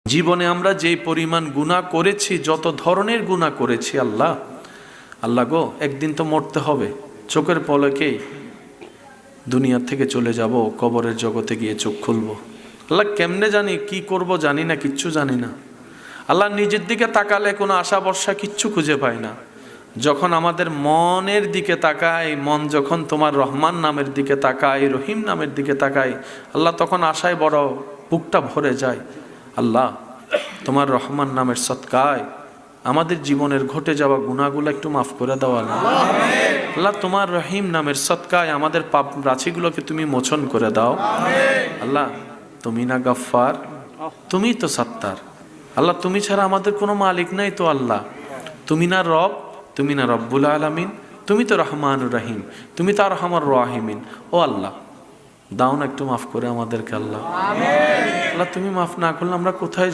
জীবনে আমরা যে পরিমাণ গুনাহ করেছি, যত ধরনের গুনাহ করেছি, আল্লাহ গো, একদিন তো মরতে হবে। চোখের পলকেই দুনিয়া থেকে চলে যাব, কবরের জগতে গিয়ে চোখ খুলব। আল্লাহ কেমনে জানি, কি করব জানি না, কিচ্ছু জানি না। আল্লাহ নিজের দিকে তাকালে কোনো আশা ভরসা কিচ্ছু খুঁজে পাই না। যখন আমাদের মনের দিকে তাকাই, মন যখন তোমার রহমান নামের দিকে তাকাই, রহিম নামের দিকে তাকাই, আল্লাহ তখন আশায় বড় বুকটা ভরে যায়। আল্লাহ তোমার রহমান নামের সদকায় আমাদের জীবনের ঘটে যাওয়া গুনাহগুলো একটু মাফ করে দাও আল্লাহ। আল্লাহ তোমার রহিম নামের সদকায় আমাদের পাপ রাশিগুলোকে তুমি মোচন করে দাও আল্লাহ। তুমি না গফফার, তুমি তো সত্তার। আল্লাহ তুমি ছাড়া আমাদের কোনো মালিক নাই তো আল্লাহ। তুমি না রব, তুমি না রব্বুল আলামিন, তুমি তো রহমানুর রহিম, তুমি তো আরহামার রাহিমিন। ও আল্লাহ দাও না একটু মাফ করে আমাদেরকে আল্লাহ। আল্লাহ তুমি মাফ না করলে আমরা কোথায়